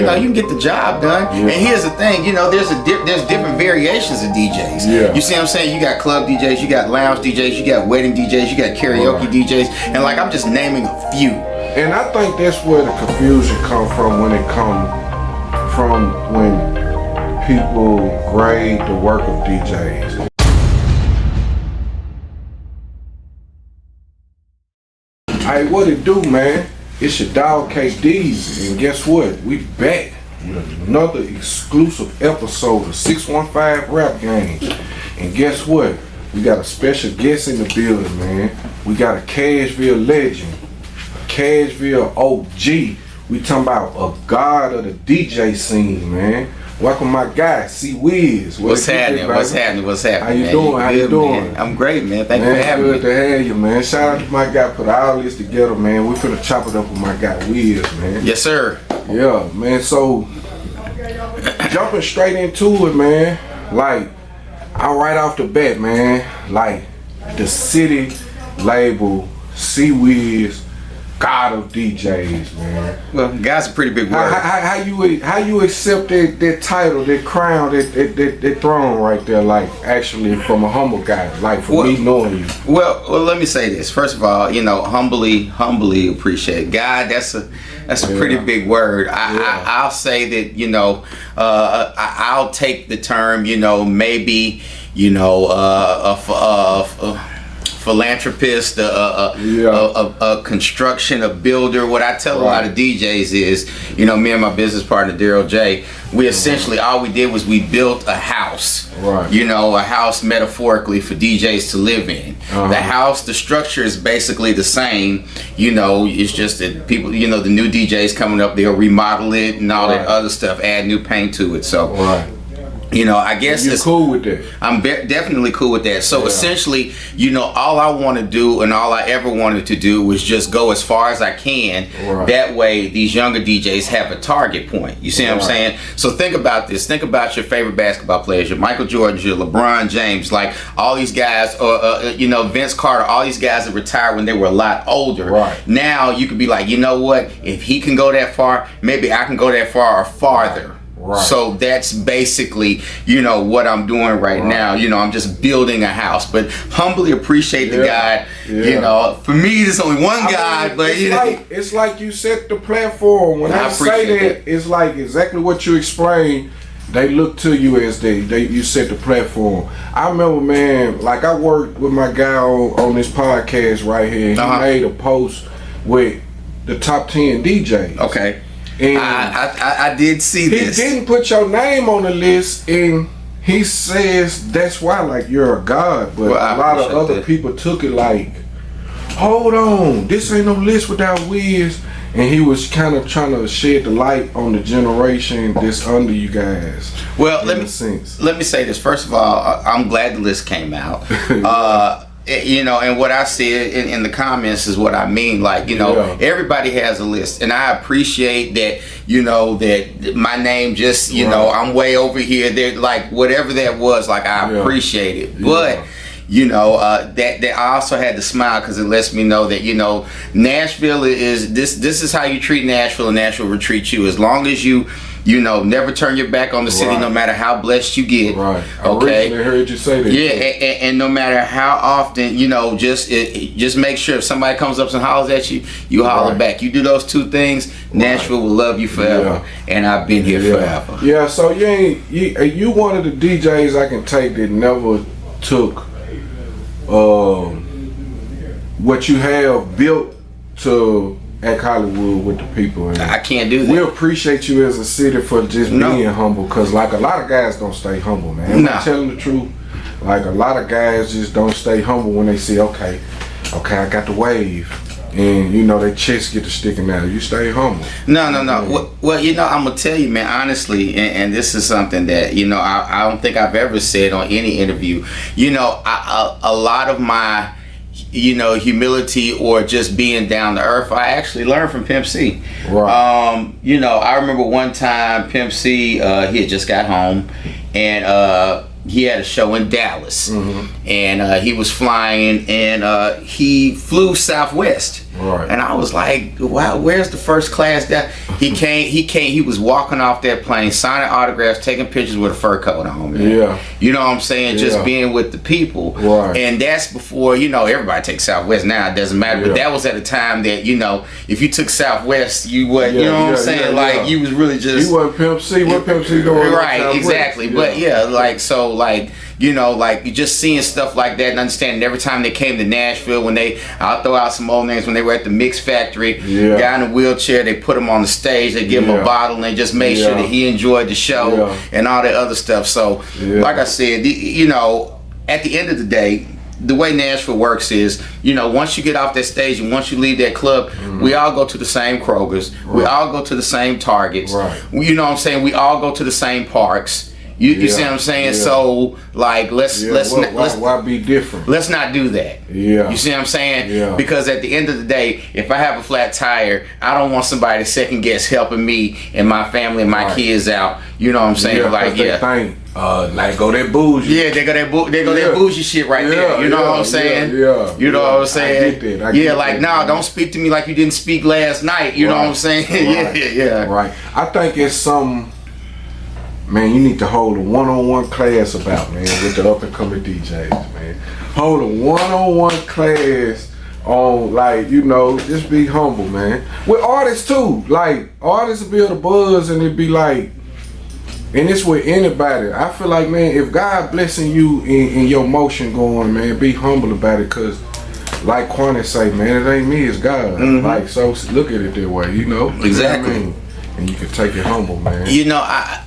You know, you can get the job done. And here's the thing, you know, there's different variations of DJs. You see what I'm saying? You got club DJs, you got lounge DJs, you got wedding DJs, you got karaoke DJs, and like I'm just naming a few. And I think that's where the confusion comes from when people grade the work of DJs. Hey, what it do, man? It's your dog KD, and guess what? We back with another exclusive episode of 615 Rap Game. And guess what? We got a special guest in the building, man. We got a Cashville legend, a Cashville OG. We talking about a god of the DJ scene, man. Welcome my guy, C-Wiz. What's happening? What's happening? How you doing? How you doing? I'm great, man. Thank you for having me. Good to have you, man. Shout out to my guy, put all this together, man. We finna chop it up with my guy, Wiz, man. Yes, sir. Yeah, man. So, jumping straight into it, man. Like, right off the bat, man. Like, the city label, C-Wiz, God of DJs, man. Well, God's a pretty big word. How you accept that title, that crown, that throne right there, like actually from a humble guy, like for me knowing you? Well, let me say this. First of all, you know, humbly appreciate God. That's a pretty big word. I'll say that, you know, I'll take the term, you know, maybe, you know, philanthropist, a construction, a builder. What I tell a lot of DJs is, you know, me and my business partner Daryl J, we essentially all we did was we built a house. You know, a house metaphorically for DJs to live in. The house, the structure is basically the same. You know, it's just that people, you know, the new DJs coming up, they'll remodel it and all that other stuff, add new paint to it. So. You know, I guess you're cool with that. I'm definitely cool with that. So essentially, you know, all I want to do and all I ever wanted to do was just go as far as I can. That way, these younger DJs have a target point. You see what I'm saying? So think about this. Think about your favorite basketball players, your Michael Jordan, your LeBron James, like all these guys, you know, Vince Carter, all these guys that retired when they were a lot older. Now you could be like, you know what? If he can go that far, maybe I can go that far or farther. So that's basically, you know, what I'm doing right now. You know, I'm just building a house, but humbly appreciate the guy. You know, for me, there's only one guy, but it's you know, like, it's like you set the platform. When I say that, it's like exactly what you explained. They look to you as you set the platform. I remember, man, like I worked with my guy on this podcast right here. He made a post with the top 10 DJs. Okay. And I did see this. He didn't put your name on the list, and he says that's why, like, you're a god. But a lot of other people took it like, hold on, this ain't no list without Wiz. And he was kind of trying to shed the light on the generation that's under you guys. Well, let me say this. First of all, I'm glad the list came out. You know, and what I said in the comments is what I mean. Like, you know, everybody has a list, and I appreciate that. You know, that my name just, you know, I'm way over here. There, like whatever that was, like I appreciate it. But you know, that I also had to smile because it lets me know that, you know, Nashville is this is how you treat Nashville, and Nashville will treat you. As long as you know, never turn your back on the city, no matter how blessed you get. I originally heard you say that. And no matter how often, you know, just make sure if somebody comes up and hollers at you, you holler back. You do those two things, Nashville will love you forever, and I've been here forever. Yeah. So you one of the DJs I can take that never took what you have built to act Hollywood with the people. And I can't do that. We appreciate you as a city for just being humble, because like a lot of guys don't stay humble, man. I'm telling the truth. Like a lot of guys just don't stay humble when they see, okay, I got the wave, and you know their chest get to sticking out. You stay humble. No. Well, you know, I'm gonna tell you, man, honestly, and this is something that, you know, I don't think I've ever said on any interview. You know, a lot of my, you know, humility or just being down to earth, I actually learned from PimpC. You know, I remember one time PimpC, he had just got home, and he had a show in Dallas, and he was flying, and he flew Southwest. Right. And I was like, wow, where's the first class that he came, he was walking off that plane, signing autographs, taking pictures with a fur coat on, man. Yeah. You know what I'm saying? Just Yeah. being with the people. Right. And that's before, you know, everybody takes Southwest now, it doesn't matter. Yeah. But that was at a time that, you know, if you took Southwest, you would, you Yeah, know what I'm yeah, saying? yeah, like, yeah. you was really just... He wasn't Pimp C. What Pimp C doing? Right, exactly. Yeah. But yeah, like, so, like, you know, like, you just seeing stuff like that and understanding every time they came to Nashville, when I'll throw out some old names, when they were at the Mix Factory, Yeah. guy in a wheelchair, they put him on the stage, they give him Yeah. a bottle, and they just made sure Yeah. that he enjoyed the show Yeah. and all that other stuff. So, Yeah. like I said, you know, at the end of the day, the way Nashville works is, you know, once you get off that stage and once you leave that club, we all go to the same Krogers, we all go to the same Targets, Right. you know what I'm saying, we all go to the same parks. You see what I'm saying? Yeah. So, like, let's why be different? let's not do that. Yeah. You see what I'm saying? Yeah. Because at the end of the day, if I have a flat tire, I don't want somebody to second guess helping me and my family and my Right. kids out. You know what I'm saying? Yeah, Like, they yeah. think, like, go that bougie. Yeah, they go that Yeah. bougie shit right there. You know what I'm saying? Yeah. You know what I'm saying? I get that. I yeah, get like, that, nah, man. don't speak to me like you didn't speak last night. You know what I'm saying? Right. yeah. Right. I think it's some, man, you need to hold a one-on-one class about, man, with the up-and-coming DJs, man. Hold a one-on-one class on, like, you know, just be humble, man. With artists, too. Like, artists build a buzz, and it be like, and it's with anybody. I feel like, man, if God blessing you in your motion going, man, be humble about it, because like Quanah say, man, it ain't me, it's God. Like, so look at it that way, you know? Exactly. You know what I mean? And you can take it humble, man. You know,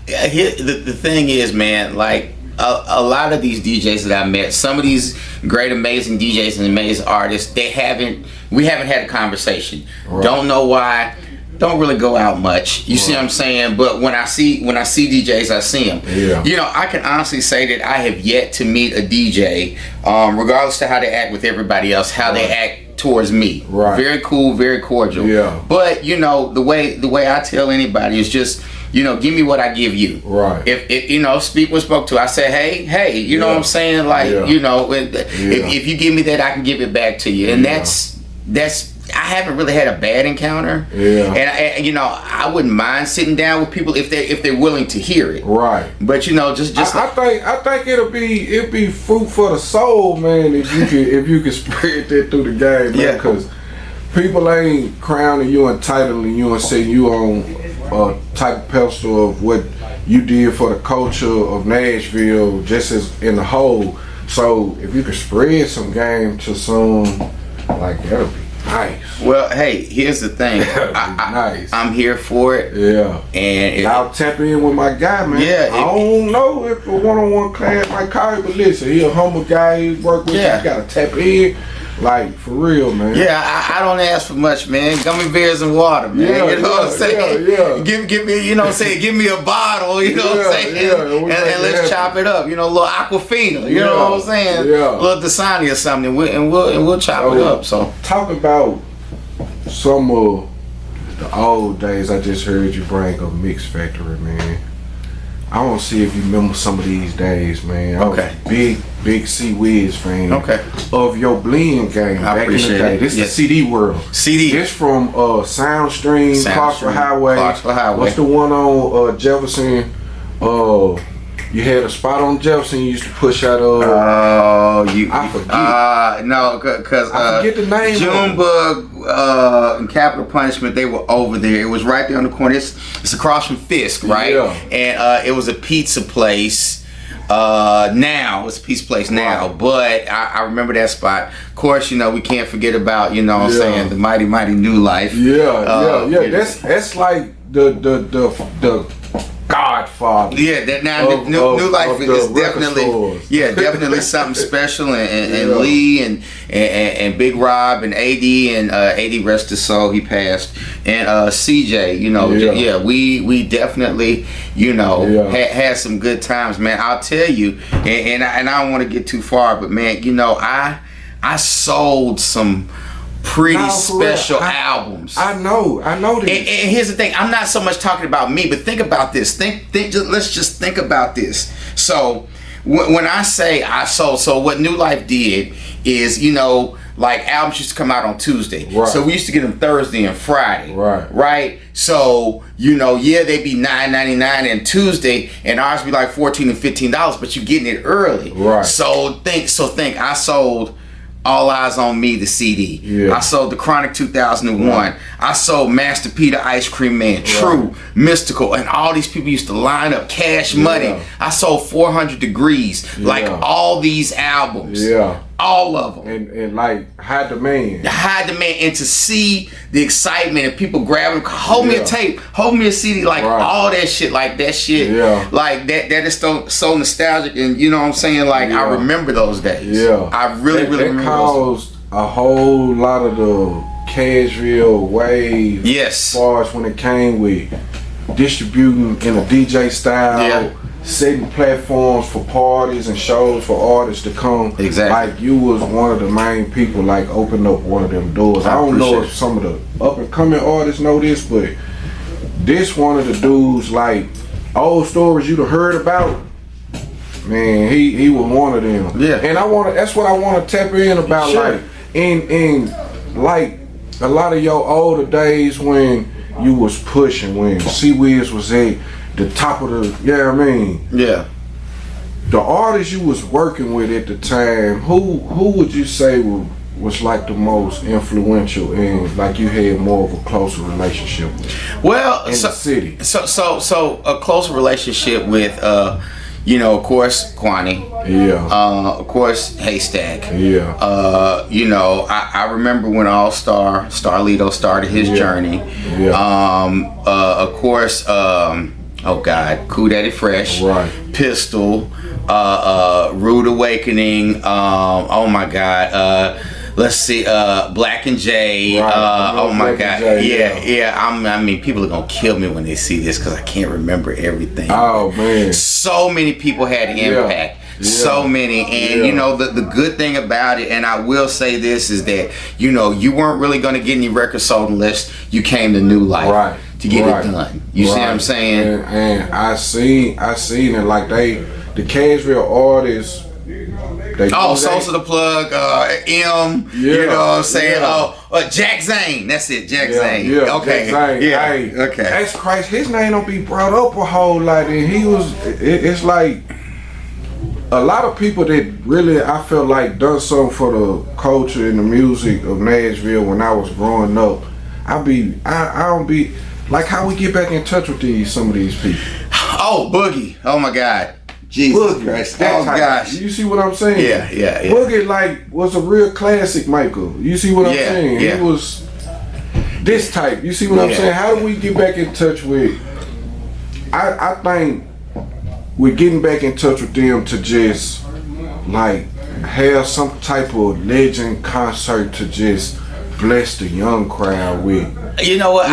the thing is, man, like, a lot of these DJs that I met, some of these great, amazing DJs and amazing artists, we haven't had a conversation. Right. Don't know why. Don't really go out much. You see what I'm saying? But when I see DJs, I see them. Yeah. You know, I can honestly say that I have yet to meet a DJ, regardless to how they act with everybody else, how they act towards me. Right. Very cool, very cordial. Yeah. But you know, the way I tell anybody is just, you know, give me what I give you. Right. If you know, speak when spoke to. I say, hey, you know what I'm saying? Like, Yeah. you know, if you give me that, I can give it back to you. And that's I haven't really had a bad encounter. Yeah. And you know, I wouldn't mind sitting down with people if they're willing to hear it. Right. But you know, just I think it'll be fruit for the soul, man, if you can spread that through the game, man. Yeah. Because people ain't crowning you and titling you and saying you on a type of pedestal of what you did for the culture of Nashville, just as in the whole. So if you could spread some game to some, like, that'll be nice. Well, hey, here's the thing. Nice. I'm here for it. Yeah. And I'll tap in with my guy, man. Yeah, I don't know if a one-on-one class might call you, but listen, he a humble guy. He work with you. You gotta tap in, like, for real, man. yeah, I don't ask for much, man. Gummy bears and water, man. Yeah, you know what I'm saying? yeah. Give me, you know what I'm saying? Give me a bottle, you know what I'm saying? Yeah, and let's chop it up. You know, a little Aquafina, you know what I'm saying? Yeah. A little Dasani or something, and we'll chop it up. So talk about some of the old days. I just heard you bring up Mix Factory, man. I want to see if you remember some of these days, man. I was a big C-Wiz fan. Okay. Of your blend game I back in the appreciate day. it. This Yes. is CD World. CD. This from Soundstream, Clarksville Highway. Clarksville Highway. What's the one on Jefferson? You had a spot on Jefferson you used to push out I forget. No, because I forget the name. Junebug and Capital Punishment, they were over there. It was right there on the corner. It's across from Fisk, right? Yeah. And it was a pizza place. Now it's a pizza place now, Right. but I remember that spot. Of course, you know, we can't forget about, you know what I'm saying, the mighty New Life. Yeah. That's like the Godfather. Yeah, that now New Life is definitely definitely something special, and Lee and Big Rob and AD rest his soul, he passed, and CJ, you know, we definitely, you know, had some good times, man. I'll tell you, and I don't want to get too far, but man, you know, I sold some pretty special albums. I know this. And here's the thing, I'm not so much talking about me, but think about this. Let's just think about this. So when I say I sold, so what New Life did is, you know, like albums used to come out on Tuesday. Right. So we used to get them Thursday and Friday. Right. Right? So, you know, yeah, they'd be $9.99 and Tuesday, and ours be like $14 and $15, but you're getting it early. Right. So think I sold All Eyes on Me, the CD. Yeah. I sold The Chronic 2001. Right. I sold Master P, the Ice Cream Man, True, Right. Mystical, and all these people used to line up. Cash Money. Yeah. I sold 400 Degrees. Like Yeah. all these albums. Yeah. All of them. And like High Demand. The high demand, and to see the excitement and people grabbing, hold me a Yeah. tape, hold me a CD, like Right. all that shit, like that shit, Yeah. like that is so nostalgic, and you know what I'm saying, like Yeah. I remember those days. Yeah. I really that remember those. caused a whole lot of the Cashville wave. Yes. As far as when it came with distributing in a DJ style, Yeah. setting platforms for parties and shows for artists to come. Exactly. Like you was one of the main people, like opened up one of them doors. I don't know appreciate if some of the up and coming artists know this, but this one of the dudes, like old stories you'd have heard about. Man, he was one of them. Yeah. And that's what I want to tap in about, Sure. like in like a lot of your older days when you was pushing, when C-Wiz was at the top of the, I mean, Yeah. the artists you was working with at the time, who would you say was like the most influential and like you had more of a closer relationship with Well, in the city? So a close relationship with you know, of course, Kwani. Yeah. Of course, Haystack. Yeah. You know, I remember when Starlito started his journey. Yeah. Of course, oh God, Cool Daddy Fresh. Right. Pistol. Rude Awakening. Oh my God. Let's see, Black and Jay. Right. Oh my Black God. and Jay, Yeah. I mean, people are gonna kill me when they see this because I can't remember everything. Oh man. So many people had impact. Yeah. So many, and Yeah. you know the good thing about it, and I will say this is that you know you weren't really gonna get any records sold unless you came to New Life Right. to get Right. it done. You see what I'm saying? And I seen it, like the Cashville artists. They Oh, do Sosa the Plug, M, you know what I'm saying? Yeah. Oh, Jack Zane, that's it, Jack Zane. Yeah, Okay, Jack Zane. yeah, Hey, okay. That's Christ. His name don't be brought up a whole lot, and he was. It's like a lot of people that really I felt like done something for the culture and the music of Nashville when I was growing up. I don't be like how we get back in touch with some of these people. Oh, Boogie, oh my God. Jesus Boogie, Christ. that Oh type. gosh. You see what I'm saying? Yeah. Boogie like was a real classic, Michael. You see what I'm Yeah, saying? yeah. He was this type. You see what I'm Yeah. saying? How do we get back in touch with? I think we're getting back in touch with them to just like have some type of legend concert to just bless the young crowd with. You know what?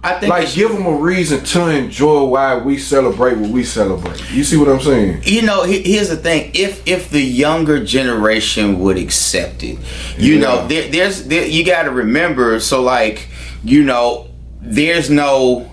I think like give them a reason to enjoy why we celebrate what we celebrate. You see what I'm saying? You know, here's the thing. If the younger generation would accept it, you know, you got to remember. So, like, you know, there's no.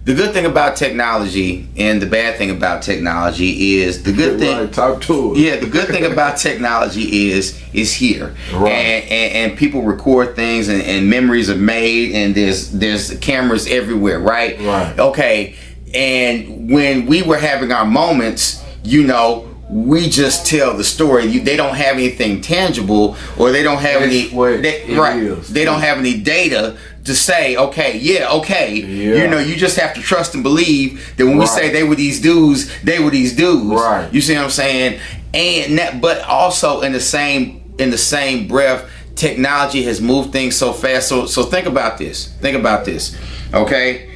The good thing about technology and the bad thing about technology is the good thing. Right, talk to us. Yeah, the good thing about technology is here, Right. and people record things and memories are made, and there's cameras everywhere, right? Right. Okay, and when we were having our moments, you know, we just tell the story. They don't have anything tangible, or they don't have That's what it is. They don't have any data to say, okay. Yeah. You know, you just have to trust and believe that when we Right. say they were these dudes, they were these dudes. Right. You see what I'm saying? And that, but also in the same breath, technology has moved things so fast. So think about this. Okay.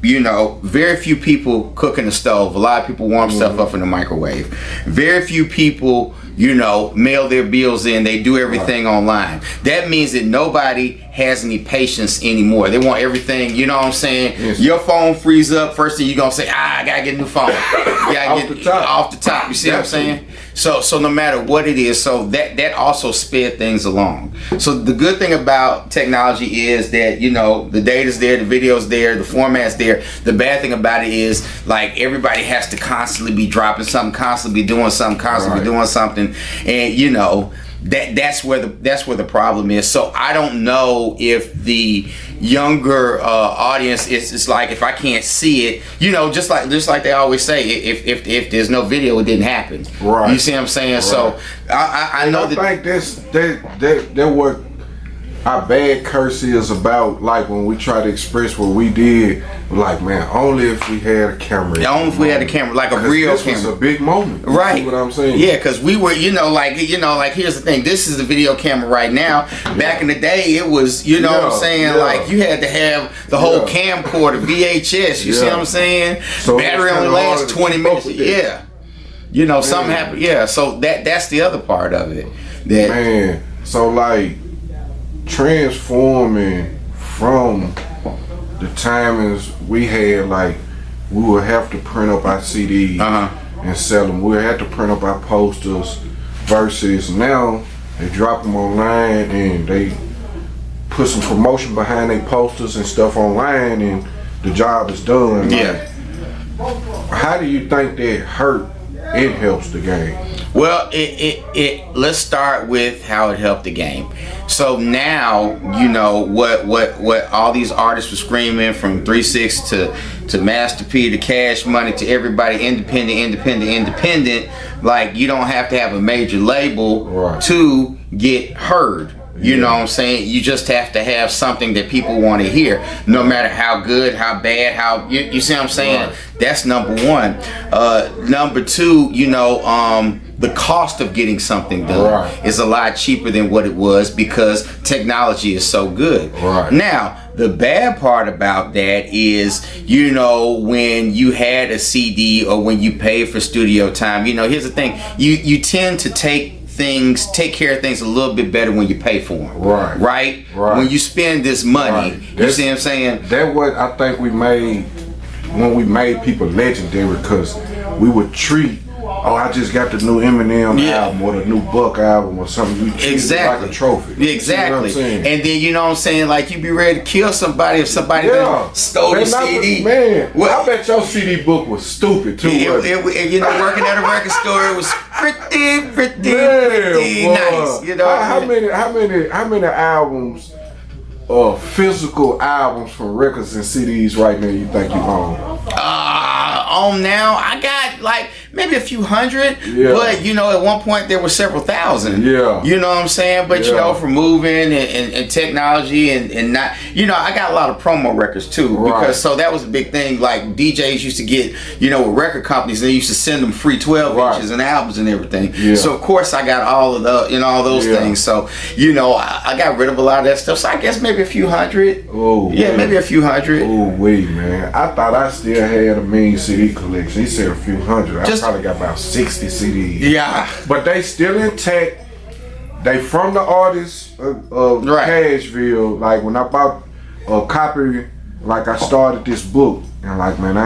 You know, very few people cook in the stove. A lot of people warm stuff up in the microwave. Very few people, you know, mail their bills in. They do everything online. That means that nobody has any patience anymore. They want everything, you know what I'm saying? Yes. Your phone frees up. First thing you're going to say, I got to get a new phone. You gotta get off the top. You see what I'm saying? So no matter what it is, so that also sped things along. So the good thing about technology is that, you know, the data's there, the video's there, the format's there. The bad thing about it is, like, everybody has to constantly be dropping something, constantly be doing something, constantly be doing something. And, you know, that's where the problem is. So I don't know if the younger audience is like, if I can't see it, you know, just like they always say, if there's no video, it didn't happen. Right. You see what I'm saying? Right. So I know that. I think that what our bad curse is about, like when we try to express what we did, like, man, only if we had a camera. Only if we had a camera, like a real this camera. This was a big moment. Right. You see what I'm saying? Yeah, because we were, like, here's the thing. This is the video camera right now. Back in the day, it was, what I'm saying? Like, you had to have the whole camcorder, VHS. You see what I'm saying? So battery only lasts 20 minutes. Yeah. Something happened. Yeah. So that's the other part of it. Man, so like, transforming from the timings we had, like, we would have to print up our CDs and sell them. We would have to print up our posters versus now they drop them online and they put some promotion behind their posters and stuff online and the job is done. Yeah. Like, how do you think that hurt and helps the game? Well, let's start with how it helped the game. So now, what all these artists were screaming, from 3-6 to Master P to Cash Money to everybody independent. Like, you don't have to have a major label to get heard. You know what I'm saying? You just have to have something that people want to hear, no matter how good, how bad, how you see what I'm saying? Right. That's number one. Number two, the cost of getting something done is a lot cheaper than what it was because technology is so good. Right. Now, the bad part about that is, when you had a CD or when you paid for studio time, here's the thing, you tend to take care of things a little bit better when you pay for them. Right. When you spend this money, you see what I'm saying? That's what I think we made when we made people legendary, because we would treat, I just got the new Eminem album or the new Buck album or something. We treat it like a trophy. Exactly. And then like, you be ready to kill somebody if somebody stole your CD. Man, I bet your CD book was stupid too. Working at a record store, it was pretty nice. How many albums, physical albums from records and CDs right now you think you own? On now, I got like maybe a few hundred, but at one point there were several thousand. You know what I'm saying? But for moving and technology and not, I got a lot of promo records too, because so that was a big thing. Like, DJs used to get, with record companies, they used to send them free 12 inches and albums and everything. So of course I got all of the, all those things. So I got rid of a lot of that stuff. So I guess maybe a few hundred. Maybe a few hundred. Man, I thought I still had a mean CD collection. He said a few hundred. I probably got about 60 CDs. Yeah. But they still intact. They from the artists of Cashville. Like, when I bought a copy, like, I started this book, and like, man,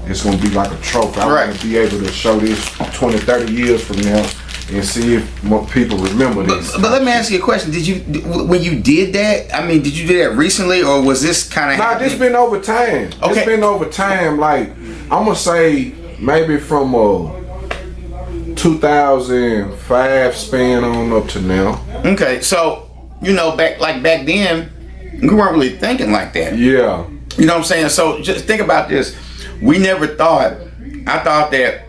it's gonna be like a trophy. I want to be able to show this 20, 30 years from now and see if more people remember this. But let me ask you a question. When you did that, did you do that recently, or was this kind of... Nah, this been over time. Okay. It's been over time. Like, I'm going to say maybe from 2005 span on up to now. Okay, so, back then, we weren't really thinking like that. Yeah. You know what I'm saying? So just think about this. We never thought... I thought that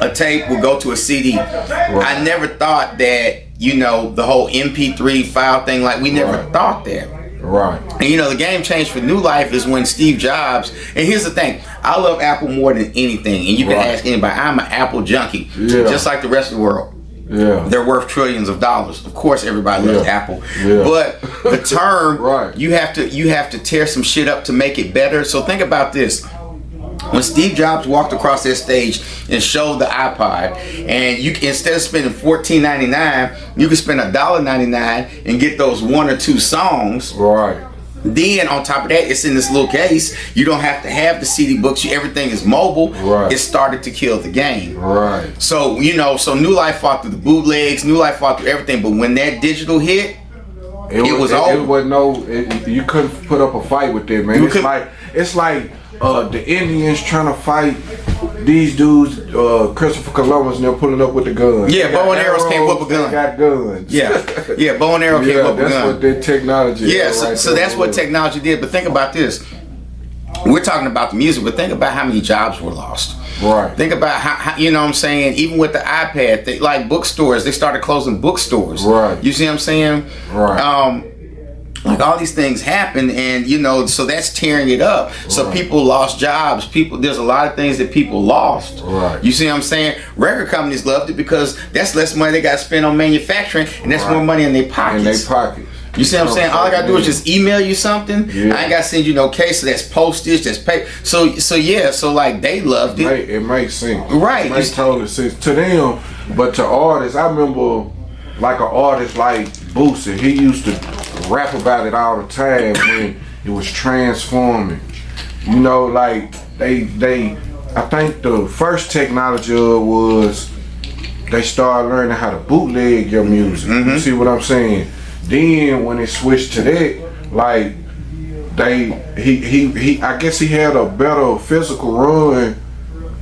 a tape would go to a CD. I never thought that, the whole MP3 file thing, like, we never thought that. Right. And the game changed for New Life is when Steve Jobs, and here's the thing, I love Apple more than anything, and you can ask anybody, I'm an Apple junkie, just like the rest of the world. Yeah. They're worth trillions of dollars. Of course everybody loves Apple. Yeah. But the term, you have to tear some shit up to make it better. So think about this. When Steve Jobs walked across that stage and showed the iPod, and you instead of spending $14.99, you can spend $1.99 and get those one or two songs. Right. Then on top of that, it's in this little case. You don't have to have the CD books. Everything is mobile. Right. It started to kill the game. Right. So so New Life fought through the bootlegs. New Life fought through everything. But when that digital hit, it was over. It wasn't you couldn't put up a fight with that, man. It's like the Indians trying to fight these dudes, Christopher Columbus, and they're pulling up with the guns. Yeah, bow and arrows can't whip a gun. They got guns. Yeah, bow and arrow can't whip a gun. That's what their technology is. Yeah, so that's what technology did. But think about this. We're talking about the music, but think about how many jobs were lost. Right. Think about how you know what I'm saying, even with the iPad, like bookstores, they started closing bookstores. Right. You see what I'm saying? Right. Like all these things happen, and you know, so that's tearing it up. So people lost jobs. There's a lot of things that people lost. Right. You see what I'm saying? Record companies loved it because that's less money they got to spend on manufacturing, and that's more money in their pockets. In their pockets. You see what I'm saying? All I gotta do is just email you something. Yeah. I ain't gotta send you no case. So that's postage. That's pay. So like they loved it. It makes sense. Right. It makes total sense to them, but to artists, I remember like an artist like Boosie. He used to rap about it all the time when it was transforming. You know, like they. I think the first technology was they started learning how to bootleg your music. Mm-hmm. You see what I'm saying? Then when it switched to that, like he I guess he had a better physical run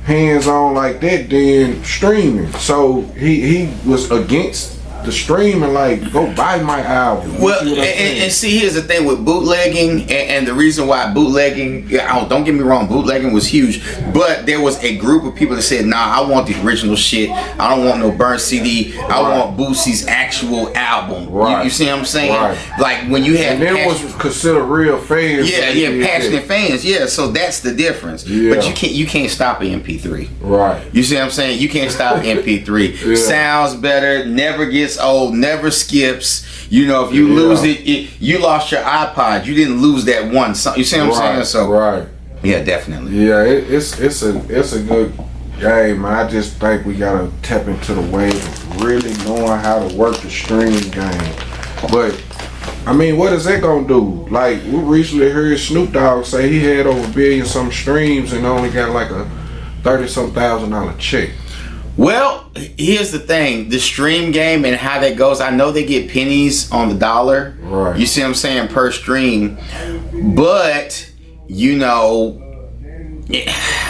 hands on like that than streaming. So he was against the streaming, like go buy my album. Well, and see, here's the thing with bootlegging, and the reason why bootlegging, don't get me wrong, bootlegging was huge, but there was a group of people that said, nah, I want the original shit. I don't want no burnt CD. I want Boosie's actual album. Right. You see what I'm saying? Right. Like when you had, and it was considered real fans. Yeah, passionate fans. Yeah, so that's the difference. Yeah. But you can't stop an MP3. Right. You see what I'm saying? You can't stop MP3. Yeah. Sounds better, never gets old, never skips. You know, if you lose it, you lost your iPod. You didn't lose that one song. You see what I'm saying? So yeah, definitely. Yeah, it's a good game, man. I just think we gotta tap into the wave of really knowing how to work the streaming game. But I mean, what is that gonna do? Like we recently heard Snoop Dogg say he had over 1 billion some streams and only got like a $30-some thousand check. Well, here's the thing, the stream game and how that goes, I know they get pennies on the dollar. Right. You see what I'm saying, per stream. But, you know,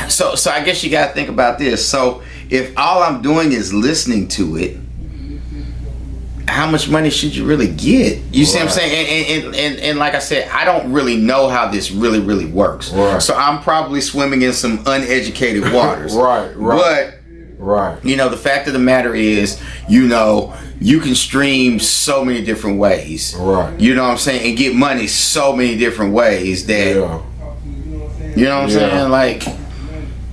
so I guess you gotta think about this. So if all I'm doing is listening to it, how much money should you really get? You see what I'm saying? And like I said, I don't really know how this really works. Right. So I'm probably swimming in some uneducated waters. Right. But you know, the fact of the matter is, you know, you can stream so many different ways. Right. You know what I'm saying? And get money so many different ways that, you know what I'm saying? Like,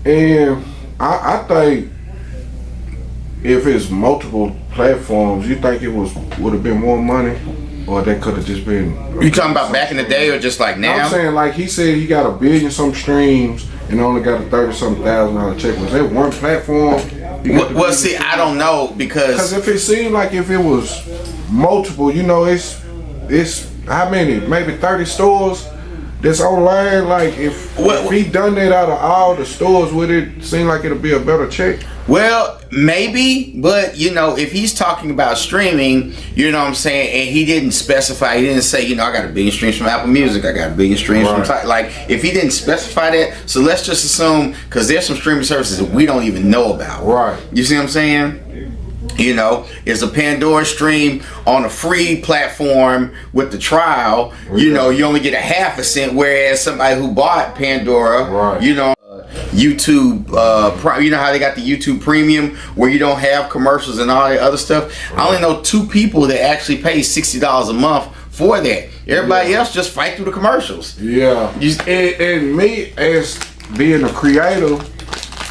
and I think if it's multiple platforms, you think it would have been more money, or that could have just been. You talking about back in the day or just like now? I'm saying like he said he got 1 billion some streams and only got a $30-some thousand check. Was that one platform? Well, see, I don't know because if it seemed like if it was multiple, you know, it's how many? Maybe 30 stores that's online. Like if he done that out of all the stores, would it seem like it'll be a better check? Well, maybe, but you know, if he's talking about streaming, you know what I'm saying, and he didn't specify, he didn't say, you know, I got 1 billion streams from Apple Music, I got 1 billion streams from like, if he didn't specify that, so let's just assume, because there's some streaming services that we don't even know about. Right. You see what I'm saying? You know, it's a Pandora stream on a free platform with the trial. You know, you only get a half a cent, whereas somebody who bought Pandora, you know, YouTube, you know how they got the YouTube Premium where you don't have commercials and all that other stuff. I only know 2 people that actually pay $60 a month for that. Everybody else just fight through the commercials. Yeah. And me as being a creator,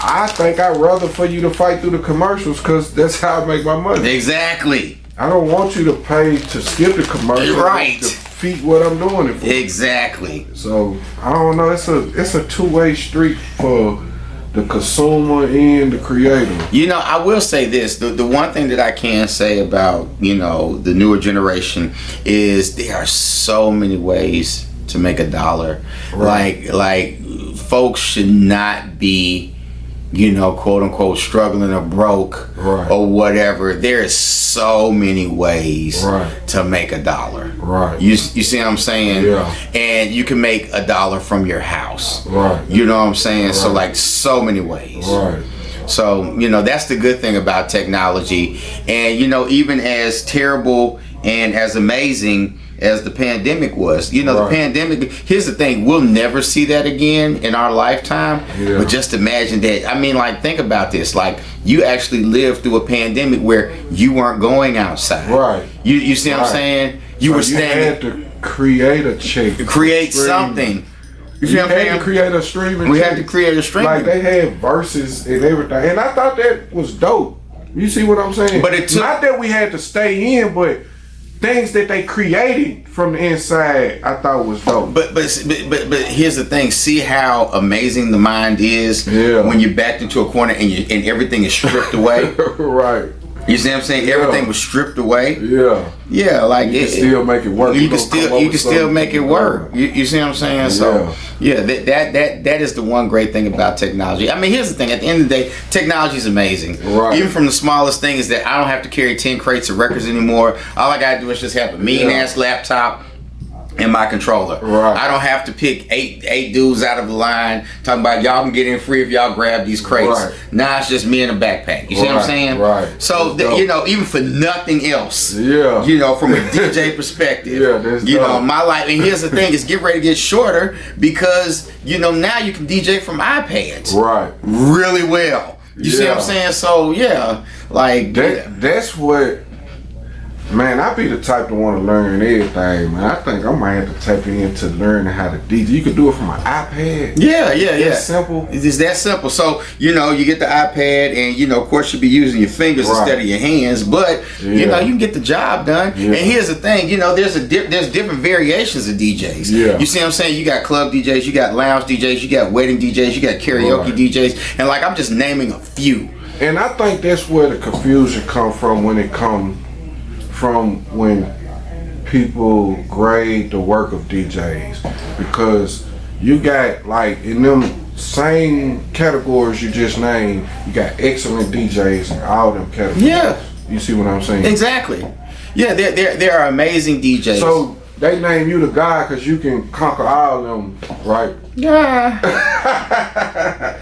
I think I'd rather for you to fight through the commercials because that's how I make my money. Exactly. I don't want you to pay to skip the commercial. Right. To defeat what I'm doing it for. Exactly. So I don't know. It's a two-way street for the consumer and the creator. You know, I will say this. The one thing that I can say about, you know, the newer generation is there are so many ways to make a dollar. Like folks should not be you know, quote unquote, struggling or broke or whatever. There's so many ways to make $1. Right. You see what I'm saying? Yeah. And you can make $1 from your house. Right. You know what I'm saying? Right. So like so many ways. Right. So, you know, that's the good thing about technology. And, you know, even as terrible and as amazing as the pandemic was, you know, the pandemic, here's the thing, we'll never see that again in our lifetime. Yeah. But just imagine that. I mean, like, think about this. Like, you actually lived through a pandemic where you weren't going outside. Right. You see what I'm saying? You were standing. You had to create a check. Create something. You had to create a streaming. We had to create a streaming. Like, they had verses and everything. And I thought that was dope. You see what I'm saying? But it took, not that we had to stay in, but things that they created from the inside, I thought was dope. But here's the thing. See how amazing the mind is when you're backed into a corner and everything is stripped away. Right. You see what I'm saying? Everything was stripped away. Yeah. Yeah, like you can still make it work. You can still make it work. You see what I'm saying? So yeah, that is the one great thing about technology. I mean, here's the thing. At the end of the day, technology is amazing. Right. Even from the smallest thing is that I don't have to carry 10 crates of records anymore. All I gotta do is just have a mean ass laptop and my controller. Right. I don't have to pick eight dudes out of the line talking about y'all can get in free if y'all grab these crates. Right. Now it's just me in a backpack. You see what I'm saying? Right. So you know, even for nothing else. Yeah. You know, from a DJ perspective. That's you dope. know, my life. And here's the thing: it's getting ready to get shorter because you know now you can DJ from iPads. Right. Really well. You see what I'm saying? So yeah, like that's what. Man, I be the type to want to learn everything, man. I think I might have to tap into learning how to DJ. You can do it from an iPad. Yeah. That's simple. It's that simple. So, you know, you get the iPad and, you know, of course you'll be using your fingers instead of your hands, but, you know, you can get the job done. Yeah. And here's the thing, you know, there's different variations of DJs. Yeah. You see what I'm saying? You got club DJs, you got lounge DJs, you got wedding DJs, you got karaoke DJs, and like I'm just naming a few. And I think that's where the confusion comes from when people grade the work of DJs, because you got like in them same categories you just named, you got excellent DJs in all them categories. Yeah, you see what I'm saying? Exactly. Yeah, there are amazing DJs. So they name you the guy because you can conquer all of them, right? Yeah.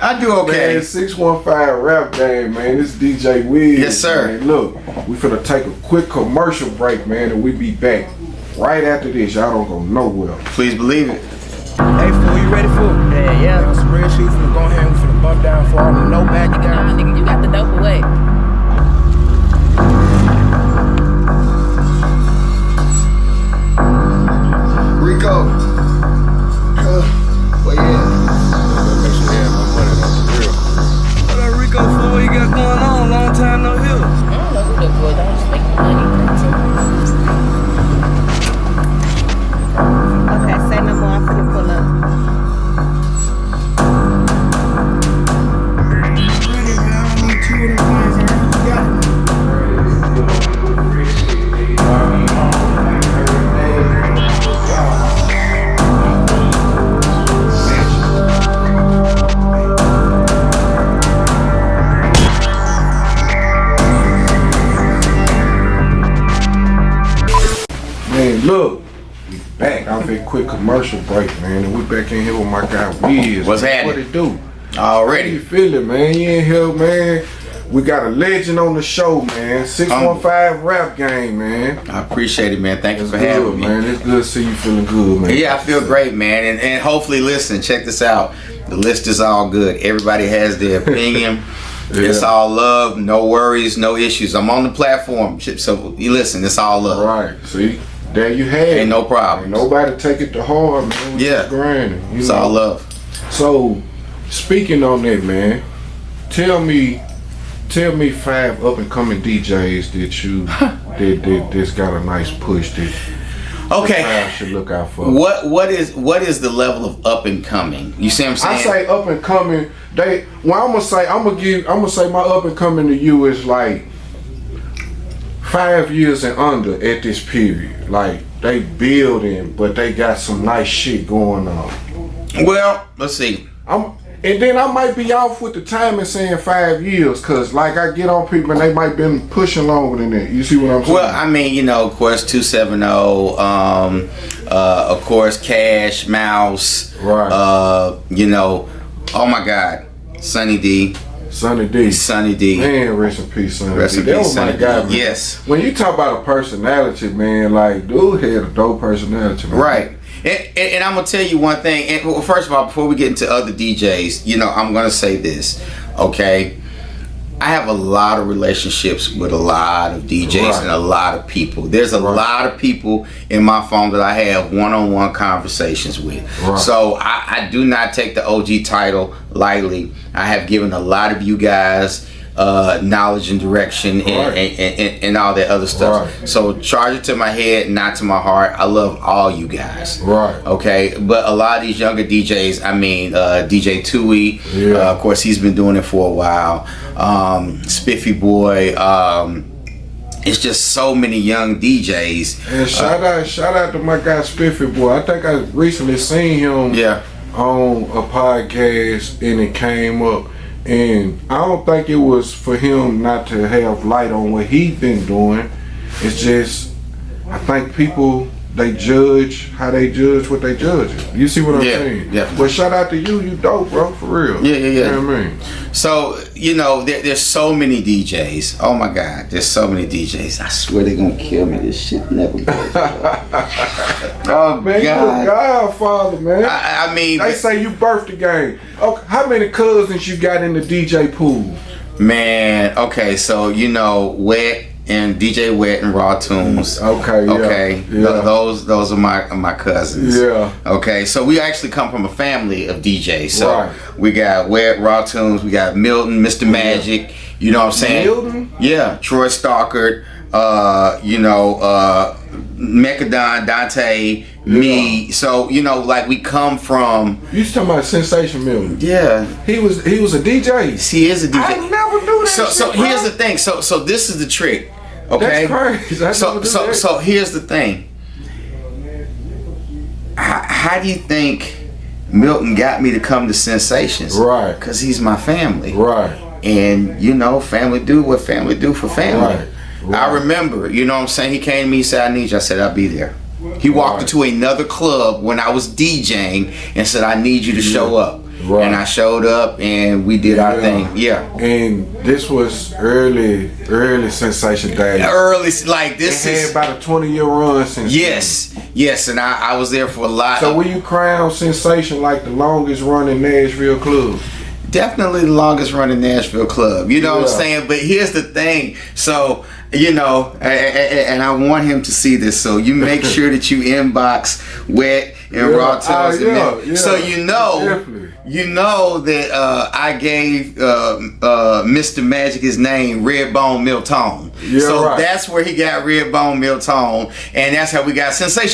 I do okay. Man, 615 Rap Game, man. This is DJ Wiz. Yes, sir. Man. Look, we finna take a quick commercial break, man, and we be back right after this. Y'all don't go nowhere. Please believe it. Hey, fool, you ready for it? Yeah. On some real shit, finna go ahead and we finna bump down for all the no bag you got. Nah, nigga, you got the dope away. Rico. Well, Make sure they have my money on the real. What up, Rico, fool? What you got going on? Long time no hear. I don't know who that boy. Don't just make money. Okay, say no more. I'm finna pull up. Look, we back off a quick commercial break, man, and we back in here with my guy Wiz. What's happening? What it do? Already. How you feeling, man? You in here, man? We got a legend on the show, man. 615 Rap Game, man. I appreciate it, man. Thank you for having me. Man, it's good to see you feeling good, man. Yeah, I feel great, man. And hopefully, listen, check this out. The list is all good. Everybody has their opinion. It's all love, no worries, no issues. I'm on the platform, so you listen, it's all love. Right, see? There you have it. Ain't no problem. Ain't nobody take it to heart, man. We just grinding. It's all love. So, speaking on that, man, tell me 5 up and coming DJs that you that's got a nice push that I should look out for. What is the level of up and coming? You see what I'm saying? I say up and coming. I'm gonna say my up and coming to you is like 5 years and under at this period. Like they building, but they got some nice shit going on. Well, let's see. And then I might be off with the timing saying 5 years, cause like I get on people and they might been pushing longer than that. You see what I'm saying? Well, I mean, you know, of course, 270. Of course, Cash, Mouse. Right. You know, oh my God, Sonny D. Sonny D. Sonny D. Man, rest in peace, Sonny Rest D. in That peace, was my Sonny D. guy, man. Yes. When you talk about a personality, man, like dude had a dope personality, man. Right. And I'm gonna tell you one thing. And well, first of all, before we get into other DJs, you know, I'm gonna say this. Okay, I have a lot of relationships with a lot of DJs Right. and a lot of people. There's a lot of people in my phone that I have one-on-one conversations with. Right. So I do not take the OG title lightly. I have given a lot of you guys knowledge and direction and all that other stuff. Right. So charge it to my head, not to my heart. I love all you guys. Right. Okay, but a lot of these younger DJs, I mean, DJ Tui, of course, he's been doing it for a while. Spiffy Boy, it's just so many young DJs. And shout out to my guy Spiffy Boy. I think I recently seen him on a podcast and it came up. And I don't think it was for him not to have light on what he's been doing. It's just, I think people, they judge how they judge what they judge. You see what I'm saying? Yeah. But shout out to you dope, bro, for real. Yeah. You know what I mean? So, you know, there's so many DJs. Oh my God, there's so many DJs. I swear they're gonna kill me. This shit never goes. Oh Man, you a godfather, man. I mean, they say you birthed the game. Okay, how many cousins you got in the DJ pool? man, okay, so you know, Wet and DJ Wet and Raw Tunes. Okay. Those are my cousins. Yeah. Okay, so we actually come from a family of DJs. So Right. we got Wet, Raw Tunes, we got Milton, Mr. Magic. You know what I'm saying? Milton? Yeah, Troy Stalkert. Mechadon, Dante, me. So you know, like we come from. You talking about Sensation Milton? Yeah, He was a DJ. he is a DJ. I never knew that. So shit, here's bro. the thing. So this is the trick. Okay. That's crazy. I never knew that. So here's the thing. How do you think Milton got me to come to Sensations? Right. Because he's my family. Right. And you know, family do what family do for family. Right. I remember, you know what I'm saying? He came to me and said, I need you. I said, I'll be there. He walked into another club when I was DJing and said, I need you to show up. Right. And I showed up and we did our thing. Yeah. And this was early Sensation days. Early, like this It had is. about a 20-year run since. Yes, and I was there for a lot. So will you crown Sensation like the longest running Nashville club? Definitely the longest running Nashville club. You know what I'm saying? But here's the thing. So, you know, and I want him to see this. So you make sure that you inbox Wet and Raw Tunes. So you know that I gave Mr. Magic his name, Redbone Milton. That's where he got Redbone Milton, and that's how we got Sensations.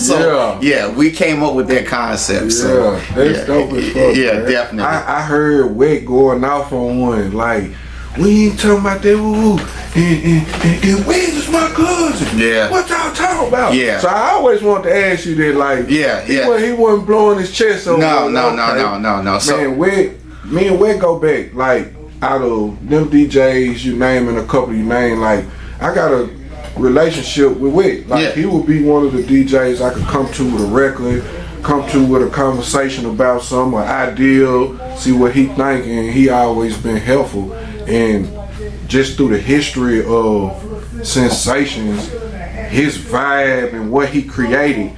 So we came up with that concept. So that's dope as fuck. Yeah, man. definitely. I heard Wet going off on one like, we ain't talking about that woo and Wet is my cousin. Yeah. What y'all talking about? Yeah. So I always wanted to ask you that, like, he wasn't blowing his chest over. No. So man, me and Wet go back, like, out of them DJs you name and a couple you name, like, I got a relationship with Wet. Like, he would be one of the DJs I could come to with a record, come to with a conversation about something, an ideal, see what he think, and he always been helpful. And just through the history of Sensations, his vibe and what he created,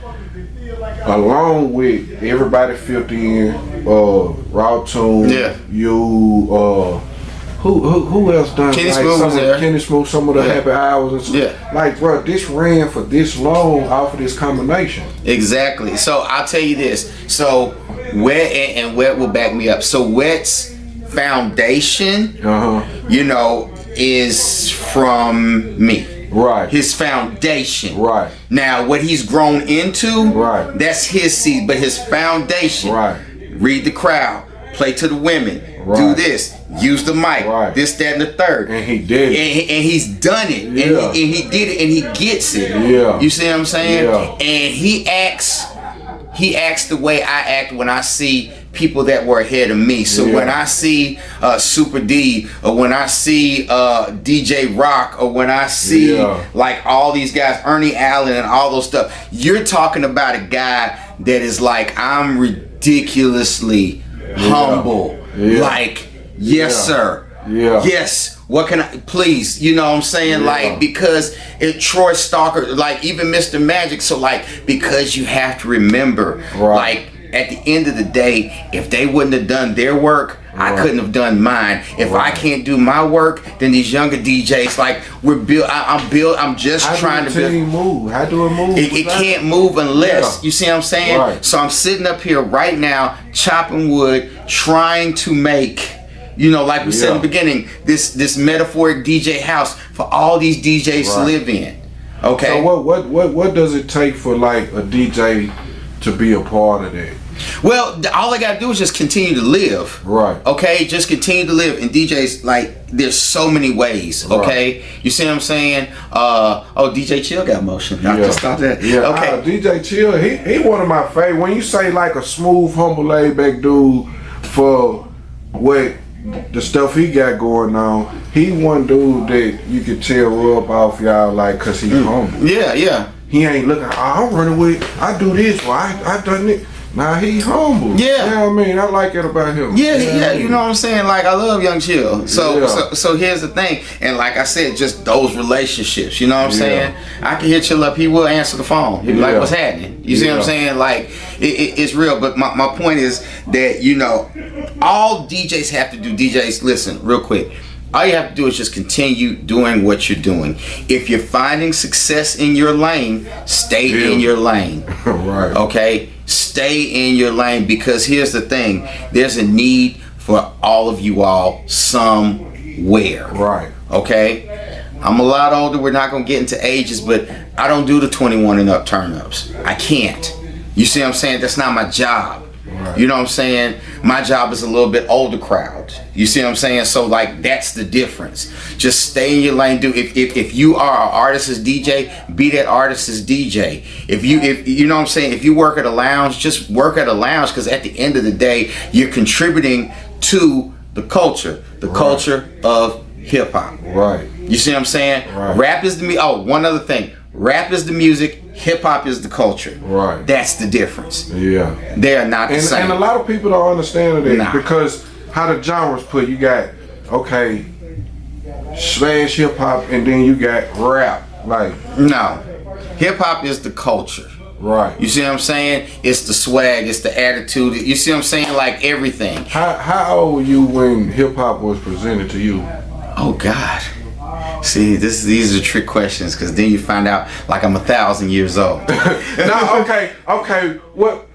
along with everybody filled in, Raw Tune, you, who else done? Kenny like Smooth was there. Kenny Smooth, some of the Happy Hours and stuff. Like, bro, this ran for this long off of this combination. Exactly. So I'll tell you this. So Wet and Wet will back me up. So Wet's foundation, you know, is from me. Right. His foundation. Right. Now, what he's grown into, right, that's his seed. But his foundation, right, read the crowd, play to the women, right, do this, use the mic, right, this, that, and the third. And he did it. And he's done it. Yeah. And he did it, and he gets it. Yeah. You see what I'm saying? Yeah. And he acts the way I act when I see people that were ahead of me. So when I see Super D, or when I see DJ Rock, or when I see like all these guys, Ernie Allen and all those stuff, you're talking about a guy that is like, I'm ridiculously humble. Like, yes sir. Yes. What can I, please, you know what I'm saying? Like, because Troy Stalker, like even Mr. Magic, so like, because you have to remember, like, at the end of the day, if they wouldn't have done their work, I couldn't have done mine. If I can't do my work, then these younger DJs, like, I'm just trying to build. Move? How do it move? It can't move unless, you see what I'm saying? So I'm sitting up here right now, chopping wood, trying to make, you know, like we said in the beginning, this metaphoric DJ house for all these DJs to live in. Okay. So what does it take for like a DJ to be a part of that? Well, all I gotta do is just continue to live. Okay, just continue to live. And DJs, like, there's so many ways. Okay, you see what I'm saying? Oh, DJ Chill got motion. I just thought that. Okay, DJ Chill, he one of my favorite. When you say like a smooth, humble, laid back dude for what the stuff he got going on, he one dude that you could tell rub off y'all like, cause he's humble. He ain't looking, I'm running with, I do this, well, I done it. Nah, he humble. You know what I mean? I like it about him. You know what I'm saying? Like, I love Young Chill. So here's the thing. And like I said, just those relationships, you know what I'm saying? I can hit Chill up, he will answer the phone. He'll be like, what's happening? You see what I'm saying? Like, it's real. But my point is that, you know, all DJs have to do, DJs, listen, real quick. All you have to do is just continue doing what you're doing. If you're finding success in your lane, stay in your lane. Okay? Stay in your lane, because here's the thing. There's a need for all of you all somewhere. Okay? I'm a lot older. We're not going to get into ages, but I don't do the 21 and up turn-ups. I can't. You see what I'm saying? That's not my job. You know what I'm saying? My job is a little bit older crowd. You see what I'm saying? So like, that's the difference. Just stay in your lane. Do if you are an artist as DJ, be that artist as DJ. If you know what I'm saying, if you work at a lounge, just work at a lounge, because at the end of the day, you're contributing to the culture of hip hop. You see what I'm saying? Rap is the one other thing. Rap is the music, hip hop is the culture. That's the difference. They are not the same. And a lot of people don't understand that because how the genres put, you got slash hip hop, and then you got rap. Like, no, hip hop is the culture. You see what I'm saying? It's the swag, it's the attitude. You see what I'm saying? Like everything. How old were you when hip hop was presented to you? Oh God. See, these are trick questions, because then you find out like I'm 1,000 years old. No, okay. What?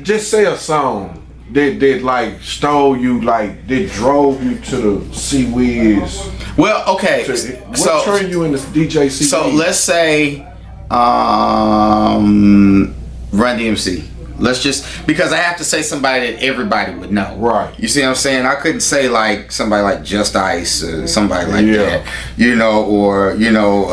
Just say a song that like stole you, like that drove you to the C-Wiz. Well, okay. What turned you into DJ C-Wiz? So let's say Run DMC. Let's just, because I have to say somebody that everybody would know. You see what I'm saying? I couldn't say like somebody like Just Ice or somebody like that. You know, or, you know,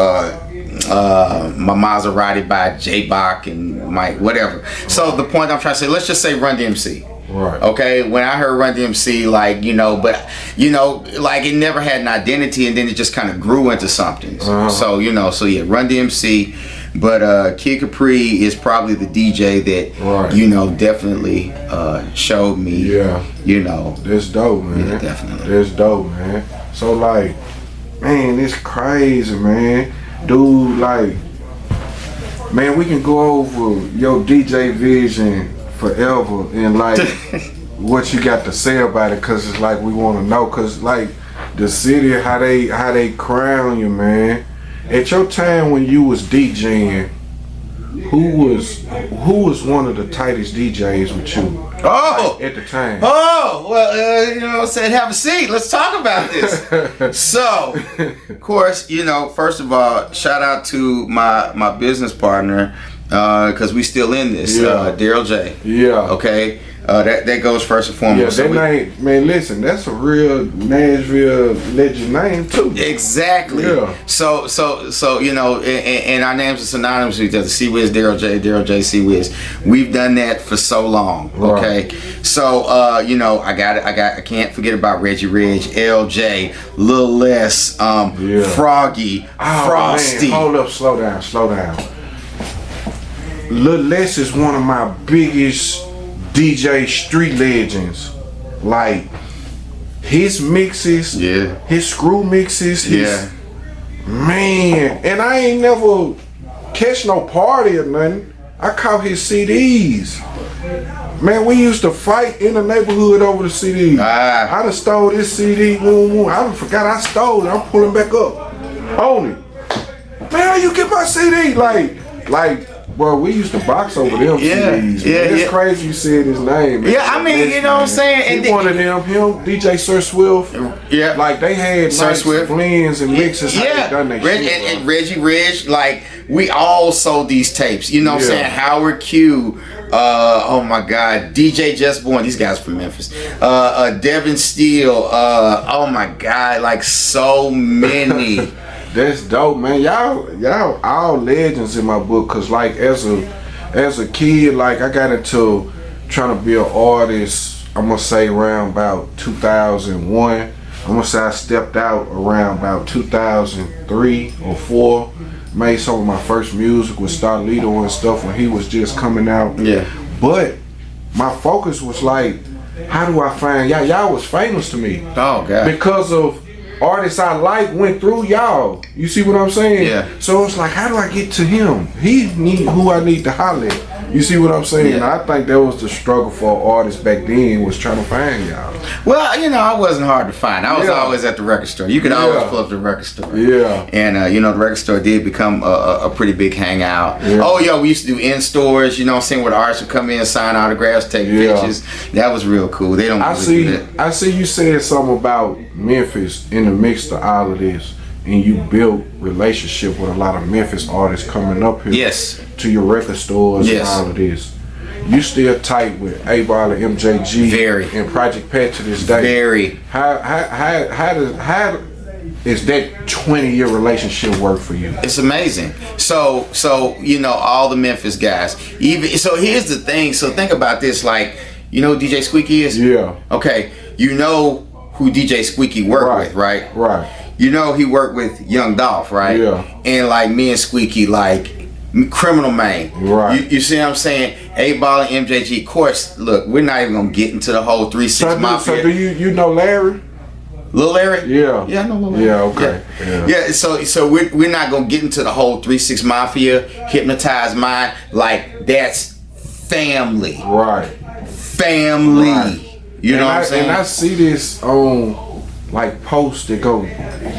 My Maserati by J-Bach and Mike, whatever. So the point I'm trying to say, let's just say Run DMC. Okay, when I heard Run DMC, like, you know, but, you know, like it never had an identity, and then it just kind of grew into something. So, you know, so yeah, Run DMC. But Kid Capri is probably the DJ that, you know, definitely showed me, you know. That's dope, man. Yeah, definitely. That's dope, man. So, like, man, it's crazy, man. Dude, like, man, we can go over your DJ vision forever and, like, what you got to say about it, because it's like we want to know. Because, like, the city, how they crown you, man. At your time when you was DJing, who was one of the tightest DJs with you? At the time. You know, I said, have a seat. Let's talk about this. So, of course, you know, first of all, shout out to my business partner, because we still in this, Daryl J. Okay. That goes first and Yeah, foremost. that name, man. Listen, that's a real Nashville legend name too. Exactly. Yeah. So you know, and our names are synonymous with each other. C-Wiz, Daryl J, C-Wiz. We've done that for so long. Okay. Right. So you know, I can't forget about Reggie Ridge, LJ, Lil Les, Froggy, Frosty. Man, hold up, slow down. Lil Les is one of my biggest DJ street legends. Like his mixes, his screw mixes, man. And I ain't never catch no party or nothing. I caught his CDs. Man, we used to fight in the neighborhood over the CDs. I done stole this CD. I done forgot I stole it. I'm pulling back up on it. Man, how you get my CD? Like, bro, we used to box over them CDs. It's crazy you said his name. Man. Yeah, I mean, you know what I'm saying? And one of them, DJ Sir Swift. Yeah. Like, they had nice blends and mixes. Yeah. And Reggie Ridge, like, we all sold these tapes. You know what I'm saying? Howard Q. Oh my God, DJ Just Born. These guys from Memphis. Devin Steele. Oh my God, like so many. That's dope, man. Y'all all legends in my book. Cause like as a kid, like I got into trying to be an artist. I'm gonna say around about 2001. I'm gonna say I stepped out around about 2003 or 4. Made some of my first music with Starlito and stuff when he was just coming out. Yeah. But my focus was like, how do I find y'all? Y'all was famous to me. Oh God. Because of artists I like went through y'all. You see what I'm saying? Yeah. So it's like, how do I get to him? He need who I need to holler at. You see what I'm saying? Yeah. And I think that was the struggle for artists back then, was trying to find y'all. Well, you know, I wasn't hard to find. I was always at the record store. You could always pull up the record store. Yeah. And, you know, the record store did become a pretty big hangout. Yeah. Oh, yeah, we used to do in-stores, you know what I'm saying, where the artists would come in, sign autographs, take pictures. That was real cool. They don't really do that. I see you said something about Memphis in the mix to all of this. And you built relationship with a lot of Memphis artists coming up here. Yes. To your record stores and all of this. You still tight with A-Ball and MJG. Very. And Project Pat to this day. Very. How is that 20-year relationship work for you? It's amazing. So you know, all the Memphis guys. So here's the thing. So think about this. Like, you know who DJ Squeaky is? Yeah. Okay. You know who DJ Squeaky worked with, right? Right. You know he worked with Young Dolph, right? Yeah. And like me and Squeaky, like Criminal Main. Right. You see what I'm saying? A-Ball and MJG. Of course, look, we're not even gonna get into the whole 3-6 Mafia. So do you know Larry? Lil Larry? Yeah. Yeah, I know Lil Larry. Yeah, okay. Yeah, so we're not gonna get into the whole 3-6 Mafia, Hypnotized Mind. Like, that's family. Right. Family. Right. You know what I'm saying? And I see this on like posts that go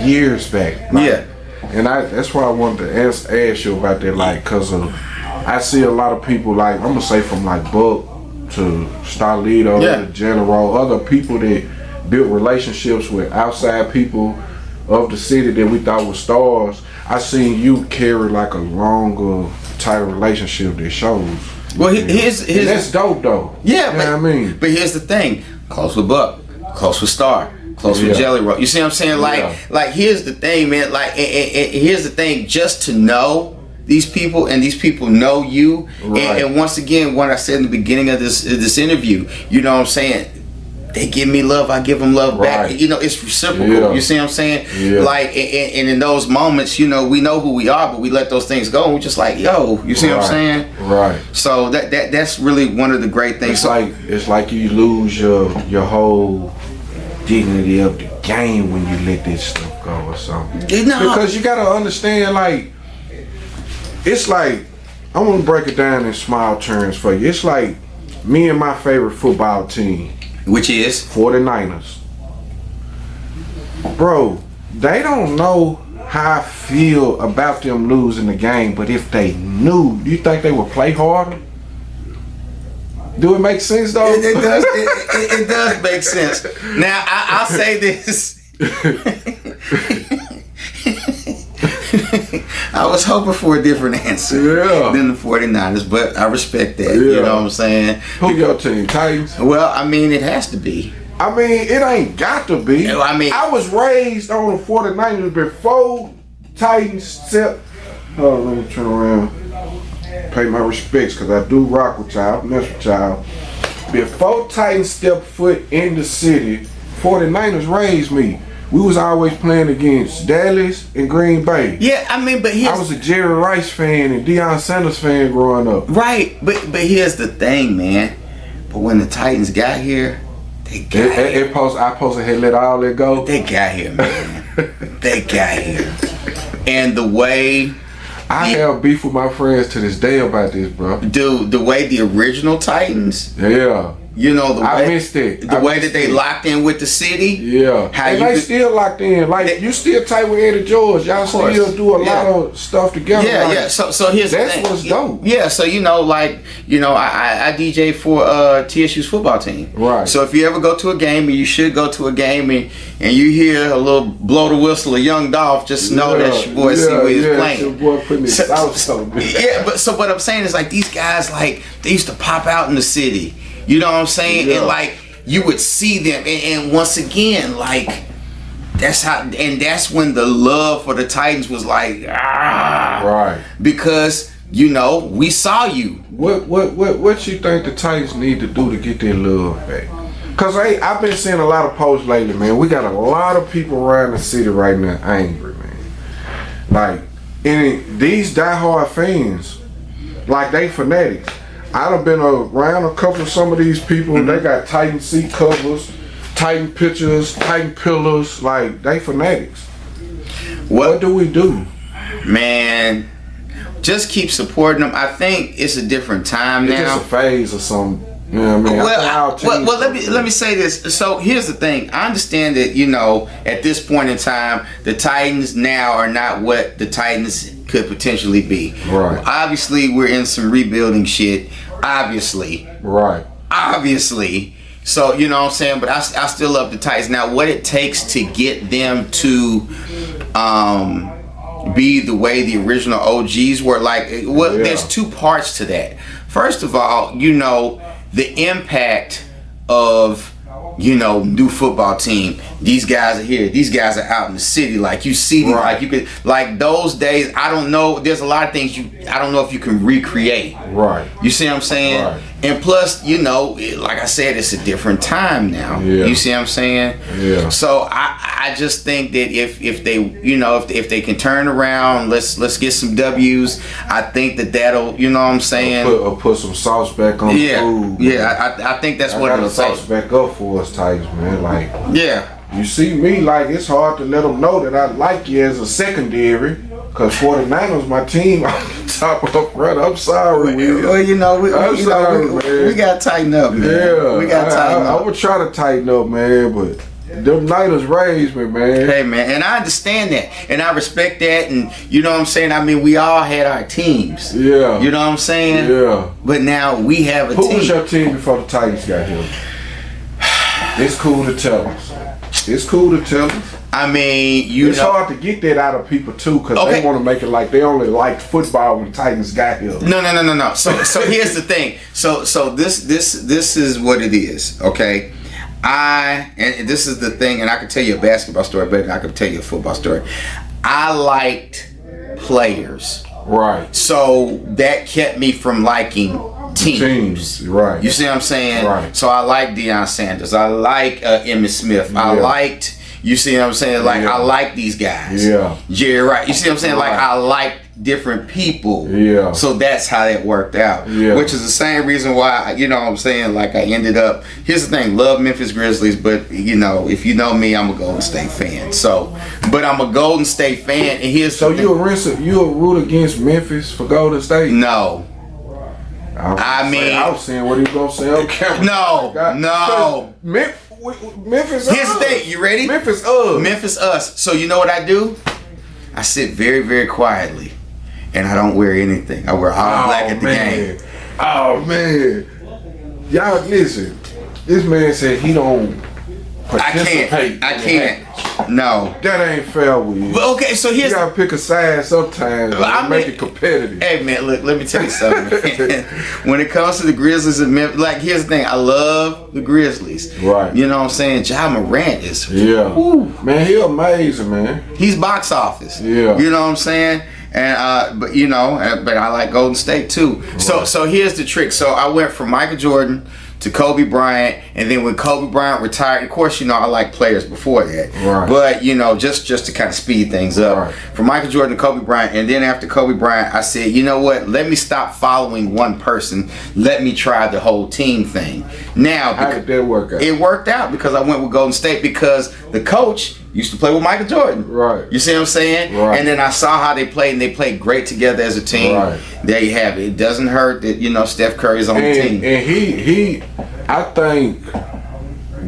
years back. Like, and that's why I wanted to ask you about that, like, cause I see a lot of people, like, I'm gonna say from like Buck to Starlito to General, other people that built relationships with outside people of the city that we thought were stars. I seen you carry like a longer, tighter relationship that shows. Well, here's that's dope though. Yeah, you know what I mean? But here's the thing: close with Buck, close with Star, close with Jelly Roll. You see what I'm saying? Like here's the thing, man. Like, and here's the thing: just to know these people and these people know you. Right. And once again, what I said in the beginning of this interview, you know what I'm saying? They give me love, I give them love back. You know, it's reciprocal. Yeah. You see what I'm saying? Yeah. Like, and in those moments, you know, we know who we are, but we let those things go. And we're just like, yo, you see what I'm saying? Right. So that's really one of the great things. It's like you lose your whole dignity of the game when you let this stuff go or something. Because you gotta understand, like, it's like, I want to break it down in small terms for you. It's like me and my favorite football team. Which is? 49ers. Bro, they don't know how I feel about them losing the game, but if they knew, you think they would play harder? Do it make sense though? It does. It does make sense. Now, I'll say this. I was hoping for a different answer than the 49ers, but I respect that. You know what I'm saying? Who your team? Titans? Well, I mean, it has to be. I mean, it ain't got to be. I mean, I was raised on the 49ers before Titans stepped. Hold on, let me turn around. Pay my respects, because I do rock with y'all, mess with y'all. Before Titans stepped foot in the city, 49ers raised me. We was always playing against Dallas and Green Bay. Yeah, I mean, but I was a Jerry Rice fan and Deion Sanders fan growing up. Right, but here's the thing, man. But when the Titans got here, they got here. I supposed to have let all that go? They got here, man. They got here. And the way... I have beef with my friends to this day about this, bro. Dude, the way the original Titans... Yeah. You know, the way... I missed it. The way that they locked in with the city. Yeah. And they still locked in. Like, you still tight with Eddie George. Y'all still do a lot of stuff together. Yeah, like, yeah. So here's the thing. That's what's dope. Yeah, so I DJ for TSU's football team. Right. So if you ever go to a game, and you should go to a game, and you hear a little blow the whistle of Young Dolph, just know that's your boy C-Wiz playing. Your boy putting his sauce on it. Yeah, but so what I'm saying is, like, these guys, like, they used to pop out in the city. You know what I'm saying? Yeah. And like, you would see them, and once again, like, that's how, and that's when the love for the Titans was like, right? Because we saw you. What you think the Titans need to do to get their love back? Cause I've been seeing a lot of posts lately, man. We got a lot of people around the city right now angry, man. Like, and these diehard fans, like, they fanatics. I done been around a couple of some of these people. They got Titan seat covers, Titan pictures, Titan pillars. Like, they fanatics. What do we do? Man, just keep supporting them. I think it's a different time now. It's just a phase or something. You know what I mean? Well, let me say this. So here's the thing. I understand that, at this point in time, the Titans now are not what the Titans could potentially be. Right. Obviously, we're in some rebuilding shit. Obviously. Right. Obviously. So, you know what I'm saying? But I still love the Titans. Now, what it takes to get them to be the way the original OGs were, like, there's two parts to that. First of all, the impact of new football team. These guys are here. These guys are out in the city. Like, you see them, like, you could, like, those days. I don't know. There's a lot of things I don't know if you can recreate. Right. You see what I'm saying? Right. And plus, like I said, it's a different time now. Yeah. You see what I'm saying? Yeah. So I just think that if they if they can turn around, let's get some W's. I think that'll what I'm saying. Put some sauce back on the food. Yeah. I think that's what it'll sauce take. back up for us Titans, man. Like, yeah. You see me, like, it's hard to let them know that I like you as a secondary. Cause 49ers my team on the top up front. I'm sorry, Will. Well, we gotta tighten up, man. Yeah, we gotta tighten up. I would try to tighten up, man, but them Niners raised me, man. Hey, man, and I understand that, and I respect that, and you know what I'm saying. I mean, we all had our teams. Yeah. You know what I'm saying. Yeah. But now we have a team. Who was your team before the Titans got here? It's cool to tell us. It's cool to tell us. I mean, it's hard to get that out of people too, because they want to make it like they only liked football when Titans got here. No. So here's the thing. So this is what it is. Okay, and this is the thing, and I can tell you a basketball story better than I can tell you a football story. I liked players, right? So that kept me from liking teams. Right? You see what I'm saying? Right. So I like Deion Sanders. I like Emmitt Smith. I liked. You see what I'm saying? Like, I like these guys. Yeah. Jerry Rice. You see what I'm saying? Like, I like different people. Yeah. So that's how that worked out. Yeah. Which is the same reason why, you know what I'm saying? Like, I ended up. Here's the thing. Love Memphis Grizzlies, but if you know me, I'm a Golden State fan. So, but I'm a Golden State fan, and here's so you a root against Memphis for Golden State? No. I was saying what he was gonna say on camera. No. Memphis. Here's the thing. You ready? Memphis us. Memphis us. So you know what I do? I sit very, very quietly, and I don't wear anything. I wear all black at the game. Oh man, y'all listen. This man said he don't participate. I can't. No. That ain't fair with you. But okay, so You here's gotta pick a side sometimes and make it competitive. Hey man, look, let me tell you something. Man. When it comes to the Grizzlies and Memphis, like here's the thing, I love the Grizzlies. Right. You know what I'm saying? Ja Morant is Man, he amazing, man. he's box office. Yeah. You know what I'm saying? And but you know, but I like Golden State too. Right. So here's the trick. So I went from Michael Jordan to Kobe Bryant, and then when Kobe Bryant retired, of course, you know, I like players before that. Right. But you know, just to kind of speed things up, Right. from Michael Jordan to Kobe Bryant, and then after Kobe Bryant, I said, you know what? Let me stop following one person. Let me try the whole team thing. Now, How did that work out? it worked out because I went with Golden State because the coach used to play with Michael Jordan. Right. You see what I'm saying? Right. And then I saw how they played, and they played great together as a team. Right. There you have it. It doesn't hurt that, you know, Steph Curry's on the team. And he I think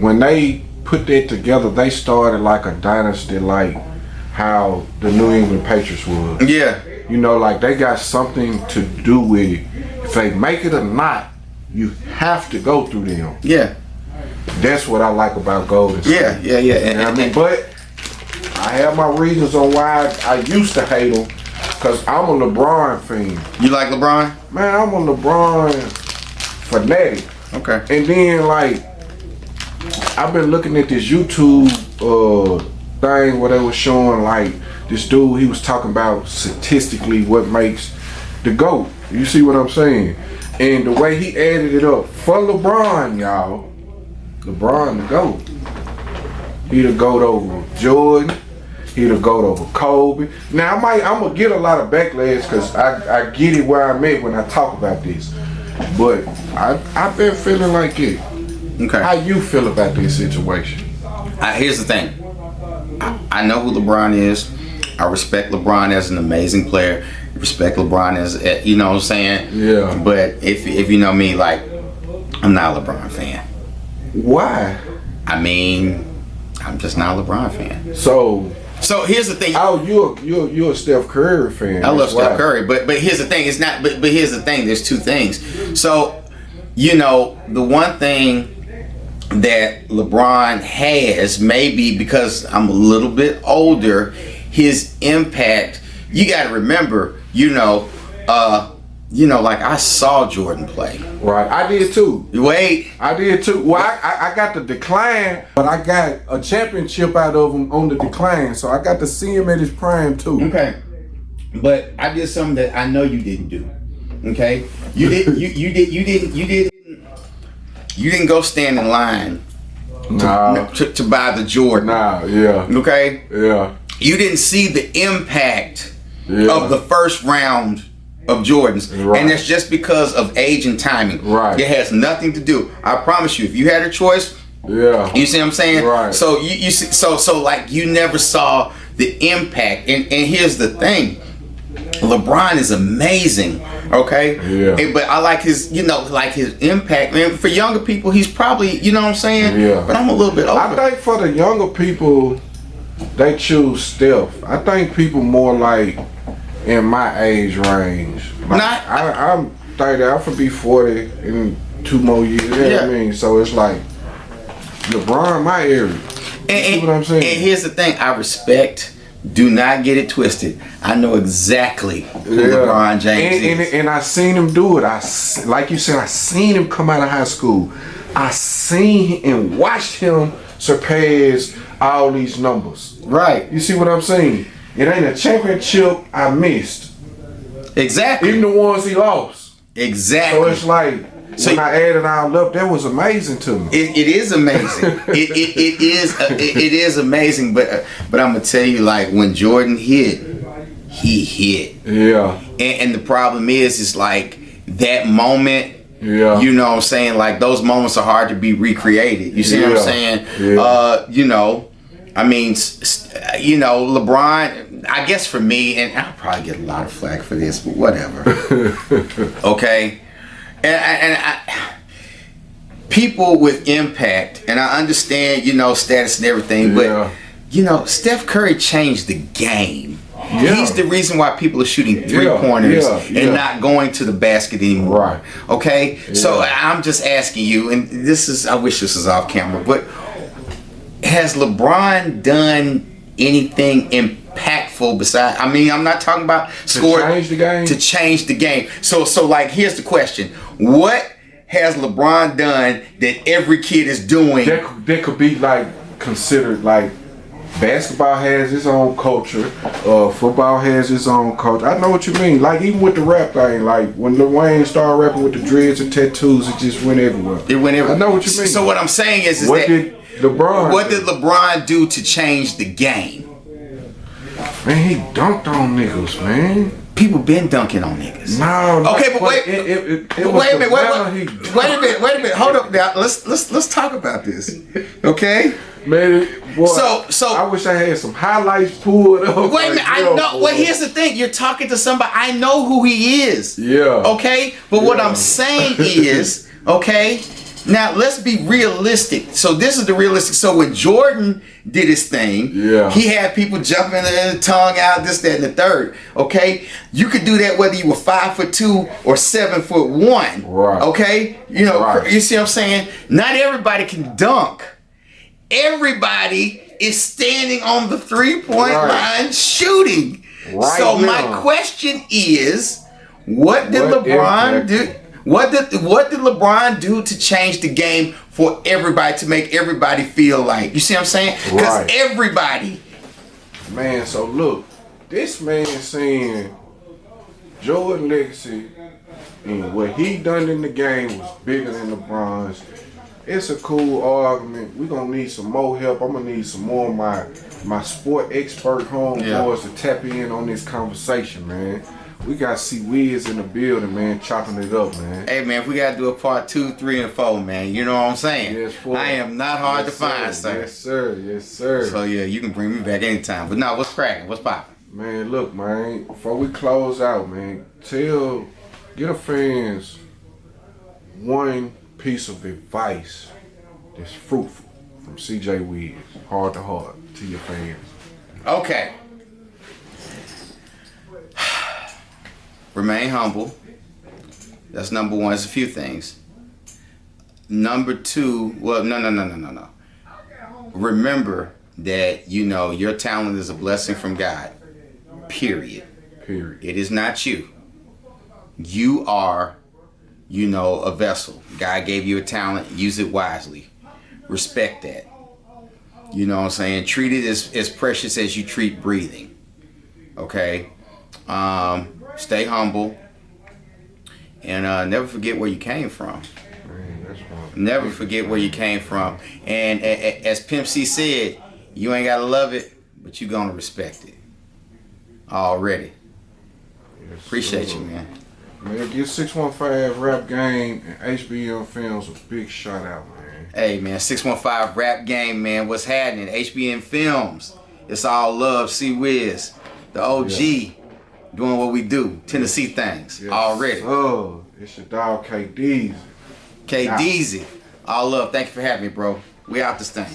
when they put that together, they started like a dynasty, like how the New England Patriots was. Yeah. You know, like they got something to do with it. If they make it or not, you have to go through them. Yeah. That's what I like about Golden State. Yeah. You know what I mean? But I have my reasons on why I used to hate him, because I'm a LeBron fan. You like LeBron? Man, I'm a LeBron fanatic. Okay. And then, like, I've been looking at this YouTube thing where they were showing, like, this dude, he was talking about statistically what makes the GOAT. You see what I'm saying? And the way he added it up for LeBron, y'all, LeBron the GOAT. He the GOAT over Jordan. He the GOAT over Kobe. Now, I'm going to get a lot of backlash because I get it where I'm at when I talk about this. But I've been feeling like it. Okay. How you feel about this situation? Here's the thing. I know who LeBron is. I respect LeBron as an amazing player. Respect LeBron as, you know what I'm saying? Yeah. But if you know me, like, I'm not a LeBron fan. Why? I mean, I'm just not a LeBron fan. So here's the thing. Oh, you're a Steph Curry fan. I love That's Steph why. Curry, but here's the thing. It's not. But here's the thing. There's two things. So, you know, the one thing that LeBron has, maybe because I'm a little bit older, his impact. You got to remember, like I saw Jordan play. Right, I did too. Wait. I did too. Well, I got the decline, but I got a championship out of him on the decline, so I got to see him at his prime too. Okay. But I did something that I know you didn't do. Okay? You didn't go stand in line to buy the Jordan. Nah, yeah. Okay? Yeah. You didn't see the impact Yeah. of the first round of Jordans. Right. And that's just because of age and timing. Right. It has nothing to do. I promise you, if you had a choice, Yeah. you see what I'm saying? Right. So you see, so like you never saw the impact. And here's the thing. LeBron is amazing, okay? Yeah. But I like his, like his impact. Man, for younger people, he's probably, you know what I'm saying? Yeah. But I'm a little bit older. I think for the younger people, they choose Steph. I think people more like in my age range. Like, I'm 30. I'm gonna be 40 in 2 more years. You know what I mean? So it's like LeBron, my area. You see what I'm saying? And here's the thing: I respect. Do not get it twisted. I know exactly who LeBron James is. And I seen him do it. Like you said, I seen him come out of high school. I seen and watched him surpass all these numbers. Right. You see what I'm saying? It ain't a championship I missed. Exactly. Even the ones he lost. Exactly. So it's like, when I added all up, that was amazing to me. It is amazing. it is amazing. But I'm gonna tell you, like when Jordan hit, he hit. Yeah. And the problem is like that moment. Yeah. You know what I'm saying? Like those moments are hard to be recreated. You see what I'm saying? Yeah. I mean, LeBron, I guess for me, and I'll probably get a lot of flack for this, but whatever. Okay? And I, people with impact, and I understand, status and everything, but, Steph Curry changed the game. Yeah. He's the reason why people are shooting 3-pointers and not going to the basket anymore. Right. Okay? Yeah. So I'm just asking you, and I wish this was off camera, but has LeBron done anything impactful besides? I mean, I'm not talking about score to change the game. To change the game. So like, here's the question: what has LeBron done that every kid is doing? That could be like considered like basketball has its own culture, football has its own culture. I know what you mean. Like even with the rap thing, like when Lil Wayne started rapping with the dreads and tattoos, it just went everywhere. It went everywhere. I know what you mean. So what I'm saying is what that did LeBron do to change the game? Man, he dunked on niggas, man. People been dunking on niggas. No. Okay, but wait. Wait a minute. Hold up now. Let's talk about this. Okay. Man, boy, so I wish I had some highlights pulled up. Wait a minute. I know. Well, here's the thing. You're talking to somebody. I know who he is. Yeah. Okay. But what I'm saying is, okay. Now let's be realistic. So this is the realistic. So when Jordan did his thing, he had people jumping their tongue out, this, that, and the third. Okay, you could do that whether you were 5'2" or 7'1". Right. Okay, you know, you see what I'm saying? Not everybody can dunk. Everybody is standing on the 3-point line shooting. Right so now. my question is, what did LeBron do? What did LeBron do to change the game for everybody, to make everybody feel like, you see what I'm saying? Because everybody. Man, so look, this man saying Jordan legacy and what he done in the game was bigger than LeBron's. It's a cool argument. We're gonna need some more help. I'm gonna need some more of my sport expert homeboys to tap in on this conversation, man. We got C-Wiz in the building, man, chopping it up, man. Hey, man, if we got to do a part 2, 3, and 4, man, you know what I'm saying? Yes, I am not hard to find, sir. Yes, sir. Yes, sir. So, yeah, you can bring me back anytime. But, no, what's cracking? What's popping? Man, look, man, before we close out, man, get a fans one piece of advice that's fruitful from CJ Wiz, heart to heart, to your fans. Okay. Remain humble. That's number one. It's a few things. Number two, well, no. Remember that, you know, your talent is a blessing from God. Period. It is not you. You are, you know, a vessel. God gave you a talent. Use it wisely. Respect that. You know what I'm saying? Treat it as precious as you treat breathing. Okay? Stay humble. And never forget where you came from. Man, that's right. Never forget where you came from. And as PimpC said, you ain't gotta love it, but you gonna respect it. Already. Yes, Appreciate you, man. Man, give 615 Rap Game and HBM Films a big shout out, man. Hey, man, 615 Rap Game, man. What's happening? HBM Films. It's all love. C-Wiz, the OG, doing what we do. Tennessee things. Already. Oh, it's your dog K-Deezy. K-Deezy. All love. Thank you for having me, bro. We out this thing.